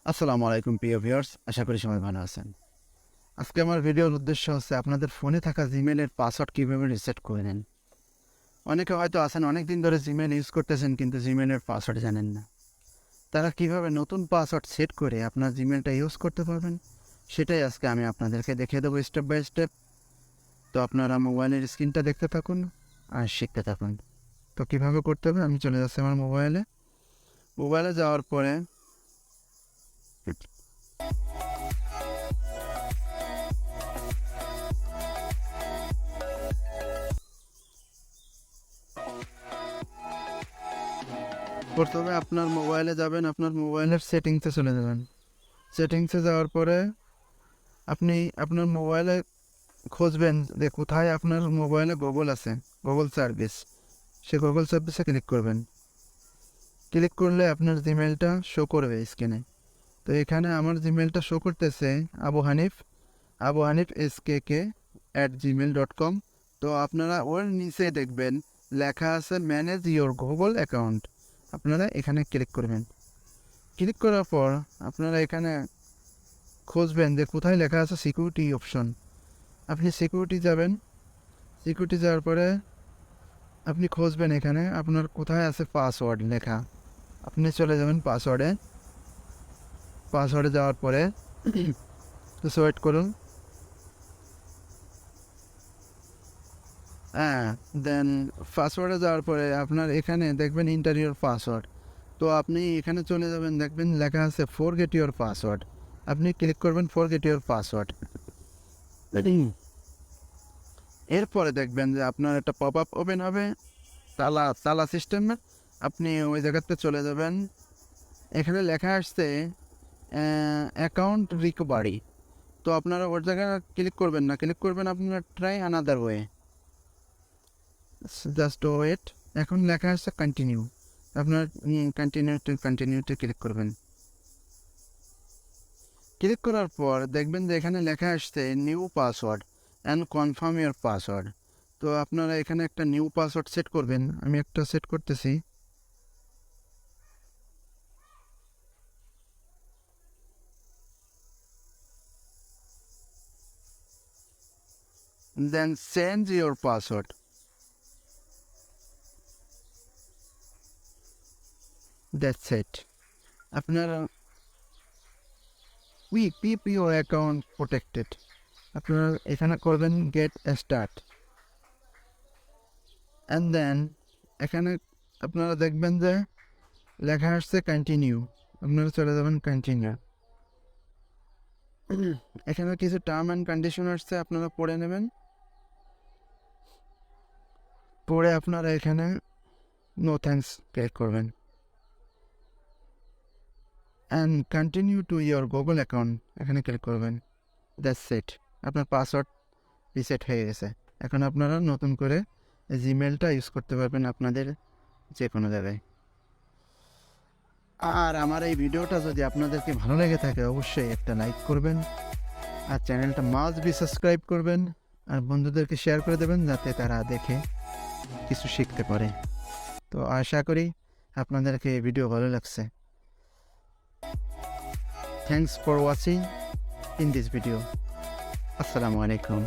আসসালামু আলাইকুম প্রিয় ভিউয়ার্স, আশা করি সবাই ভালো আছেন। আজকে আমার ভিডিওর উদ্দেশ্য হচ্ছে আপনাদের ফোনে থাকা জিমেলের পাসওয়ার্ড কীভাবে রিসেট করে নেন। অনেকে হয়তো আছেন অনেক দিন ধরে জিমেল ইউজ করতেছেন কিন্তু জিমেলের পাসওয়ার্ড জানেন না। তারা কিভাবে নতুন পাসওয়ার্ড সেট করে আপনার জিমেলটা ইউজ করতে পারবেন সেটাই আজকে আমি আপনাদেরকে দেখিয়ে দেবো স্টেপ বাই স্টেপ। তো আপনারা মোবাইলের স্ক্রিনটা দেখতে থাকুন আর শিখতে থাকুন। তো কীভাবে করতে হবে আমি চলে যাচ্ছি আমার মোবাইলে যাওয়ার পরে প্রথমে আপনার মোবাইলে যাবেন, আপনার মোবাইলের সেটিংসে চলে যাবেন। সেটিংসে যাওয়ার পরে আপনি আপনার মোবাইলে খুঁজবেন যে কোথায় আপনার মোবাইলে গুগল আছে, গুগল সার্ভিস। সে গুগল সার্ভিসে ক্লিক করবেন। ক্লিক করলে আপনার জিমেলটা শো করবে স্ক্রিনে। তো এখানে আমার জিমেলটা শো করতেছে আবু হানিফ skk@gmail.com। তো আপনারা ওর নিচে দেখবেন লেখা আছে ম্যানেজ ইওর গুগল অ্যাকাউন্ট। আপনারা এখানে ক্লিক করবেন। ক্লিক করার পর আপনারা এখানে খুঁজবেন যে কোথায় লেখা আছে সিকিউরিটি অপশন। আপনি সিকিউরিটি যাবেন। সিকিউরিটি যাওয়ার পরে আপনি খুঁজবেন এখানে আপনার কোথায় আছে পাসওয়ার্ড লেখা। আপনি চলে যাবেন পাসওয়ার্ডে যাওয়ার পরে তো ওয়েট করুন। দেন পাসওয়ার্ডে যাওয়ার পরে আপনার এখানে দেখবেন ইন্টারিয়র পাসওয়ার্ড। তো আপনি এখানে চলে যাবেন, দেখবেন লেখা আছে ফরগেট ইওর পাসওয়ার্ড। আপনি ক্লিক করবেন ফরগেট ইওর পাসওয়ার্ড। এরপরে দেখবেন যে আপনার একটা পপ আপ ওপেন হবে তালা সিস্টেমের। আপনি ওই জায়গাতে চলে যাবেন। এখানে লেখা আসছে অ্যাকাউন্ট রিকভারি। তো আপনারা ওর জায়গায় ক্লিক করবেন না, ক্লিক করবেন আপনারা try another way. Just wait. এখন লেখা আসছে কন্টিনিউ। আপনার কন্টিনিউতে ক্লিক করবেন। ক্লিক করার পর দেখবেন যে এখানে লেখা আসছে new password and confirm your password. তো আপনারা এখানে একটা নিউ পাসওয়ার্ড সেট করবেন। আমি একটা সেট করতেছি। Then change your password. That's it. আপনারা কিপ ইওর অ্যাকাউন্ট প্রোটেক্টেড। আপনারা এখানে করবেন গেট স্টার্ট অ্যান্ড দেন এখানে আপনারা দেখবেন যে লেখা আসছে কন্টিনিউ। আপনারা চলে যাবেন কন্টিনিউ। এখানে কিছু টার্ম অ্যান্ড কন্ডিশন আসছে, আপনারা পড়ে নেবেন। পড়ে আপনারা এখানে নো থ্যাঙ্কস ক্লিক করবেন and continue to your Google account এখানে ক্লিক করবেন। That's it. আপনার পাসওয়ার্ড রিসেট হয়ে গেছে। এখন আপনারা নতুন করে জিমেলটা ইউজ করতে পারবেন আপনাদের যে কোনো জায়গায়। আর আমার এই ভিডিওটা যদি আপনাদেরকে ভালো লেগে থাকে অবশ্যই একটা লাইক করবেন আর চ্যানেলটা মাস্ট বি সাবস্ক্রাইব করবেন আর বন্ধুদেরকে শেয়ার করে দেবেন যাতে তারা দেখে কিছু শিখতে পারে। তো আশা করি আপনাদেরকে এই ভিডিও ভালো লাগছে। Thanks for watching in this video. আসসালামু আলাইকুম।